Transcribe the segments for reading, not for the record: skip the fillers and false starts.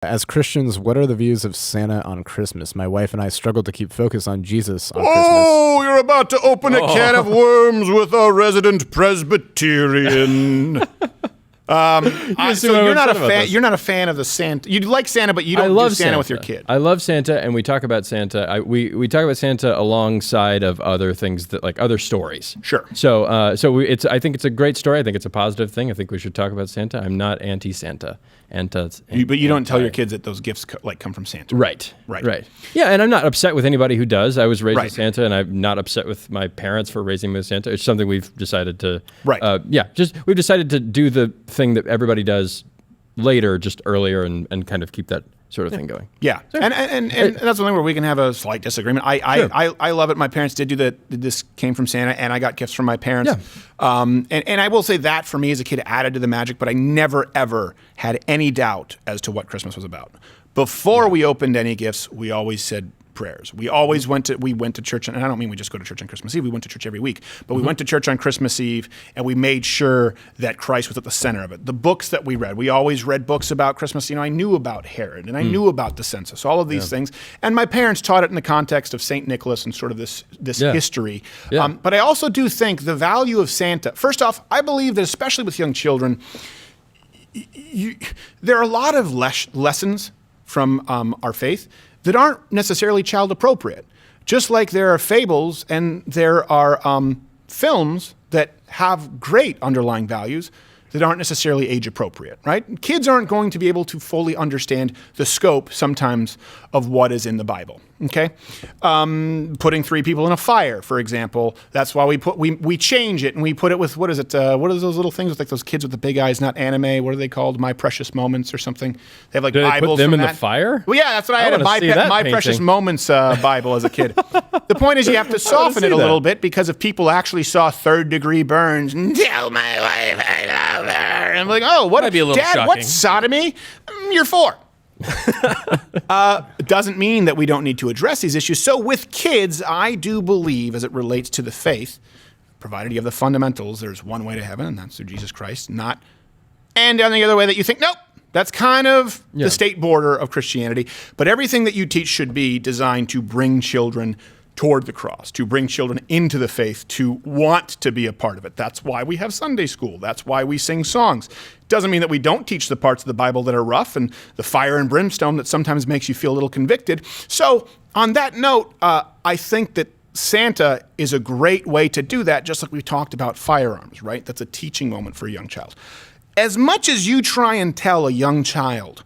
As Christians, what are the views of Santa on Christmas? My wife and I struggle to keep focus on Jesus on Christmas. Oh, you're about to open a can of worms with a resident Presbyterian. So you're not a fan. You're not a fan of the Santa. You like Santa, but you don't do Santa with your kid. I love Santa, and we talk about Santa. We talk about Santa alongside of other things that like other stories. Sure. So I think it's a great story. I think it's a positive thing. I think we should talk about Santa. I'm not anti-Santa. But you don't tell your kids that those gifts come from Santa. Right. Yeah, and I'm not upset with anybody who does. I was raised with Santa, and I'm not upset with my parents for raising me with Santa. It's something we've decided to. We've decided to do the thing that everybody does later, just earlier, and kind of keep that sort of thing going. Yeah, sure. and that's something where we can have a slight disagreement. I love it. My parents did do that. This came from Santa, and I got gifts from my parents. Yeah. And I will say that for me as a kid added to the magic, but I never ever had any doubt as to what Christmas was about. Before we opened any gifts, we always said prayers. We always went to church, and I don't mean we just go to church on Christmas Eve. We went to church every week, but we went to church on Christmas Eve, and we made sure that Christ was at the center of it. The books that we read, we always read books about Christmas. I knew about Herod, and I knew about the census, all of these things. And my parents taught it in the context of St. Nicholas and sort of this history. Yeah. But I also do think the value of Santa, first off, I believe that especially with young children, there are a lot of lessons from our faith that aren't necessarily child appropriate. Just like there are fables and there are films that have great underlying values that aren't necessarily age appropriate, right? Kids aren't going to be able to fully understand the scope sometimes of what is in the Bible, okay? Putting 3 people in a fire, for example, that's why we change it and we put it with, what is it, what are those little things with like those kids with the big eyes, not anime, what are they called? My Precious Moments or something? They have like Did Bibles they put them in that. the fire? Well, yeah, that's what I had, My Precious Moments Bible as a kid. The point is you have to soften it a little bit because if people actually saw third-degree burns, tell my wife I love her. And I'm like, oh, what? Dad, shocking. What's sodomy? You're 4. It doesn't mean that we don't need to address these issues. So with kids, I do believe, as it relates to the faith, provided you have the fundamentals, there's one way to heaven, and that's through Jesus Christ, and on the other way that you think, nope, that's kind of the state border of Christianity. But everything that you teach should be designed to bring children toward the cross, to bring children into the faith, to want to be a part of it. That's why we have Sunday school. That's why we sing songs. Doesn't mean that we don't teach the parts of the Bible that are rough and the fire and brimstone that sometimes makes you feel a little convicted. So on that note, I think that Santa is a great way to do that, just like we talked about firearms, right? That's a teaching moment for a young child. As much as you try and tell a young child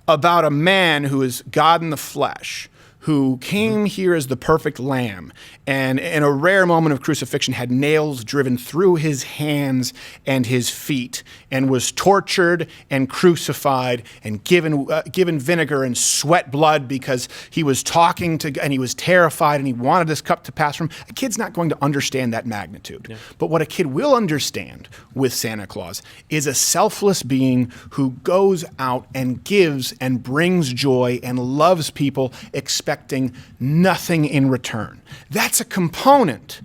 about a man who is God in the flesh, who came here as the perfect lamb, and in a rare moment of crucifixion had nails driven through his hands and his feet, and was tortured and crucified and given vinegar and sweat blood because he was talking to, and he was terrified and he wanted this cup to pass from him. A kid's not going to understand that magnitude. Yeah. But what a kid will understand with Santa Claus is a selfless being who goes out and gives and brings joy and loves people, expecting nothing in return. That's a component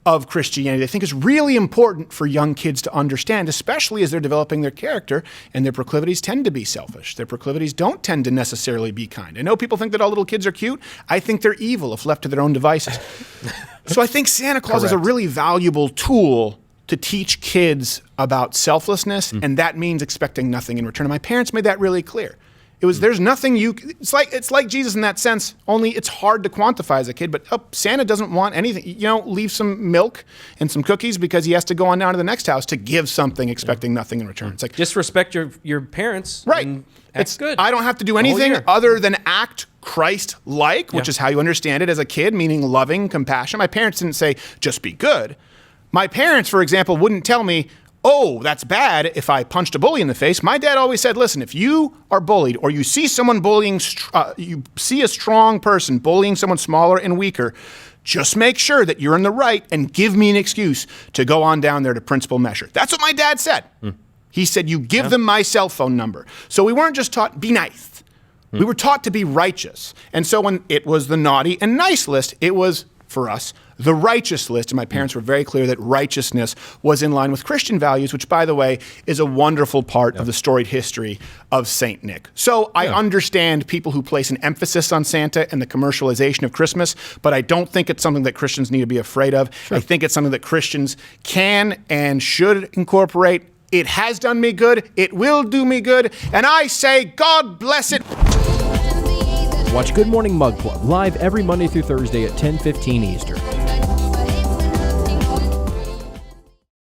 of Christianity I think is really important for young kids to understand, especially as they're developing their character and their proclivities tend to be selfish. Their proclivities don't tend to necessarily be kind. I know people think that all little kids are cute. I think they're evil if left to their own devices. So I think Santa Claus is a really valuable tool to teach kids about selflessness, and that means expecting nothing in return. And my parents made that really clear. There's nothing it's like Jesus in that sense, only it's hard to quantify as a kid, but Santa doesn't want anything. Leave some milk and some cookies because he has to go on down to the next house to give something expecting nothing in return. It's like, just respect your parents. Right. It's good. I don't have to do anything other than act Christ-like, which is how you understand it as a kid, meaning loving, compassion. My parents didn't say, just be good. My parents, for example, wouldn't tell me, oh, that's bad if I punched a bully in the face. My dad always said, listen, if you are bullied or you see someone bullying, you see a strong person bullying someone smaller and weaker, just make sure that you're in the right and give me an excuse to go on down there to Principal Mesher. That's what my dad said. He said, you give them my cell phone number. So we weren't just taught, be nice. We were taught to be righteous. And so when it was the naughty and nice list, it was, for us, the righteous list, and my parents were very clear that righteousness was in line with Christian values, which, by the way, is a wonderful part of the storied history of Saint Nick. So I understand people who place an emphasis on Santa and the commercialization of Christmas, but I don't think it's something that Christians need to be afraid of. I think it's something that Christians can and should incorporate. It has done me good. It will do me good. And I say, God bless it. Watch Good Morning Mug Club live every Monday through Thursday at 10:15 Eastern.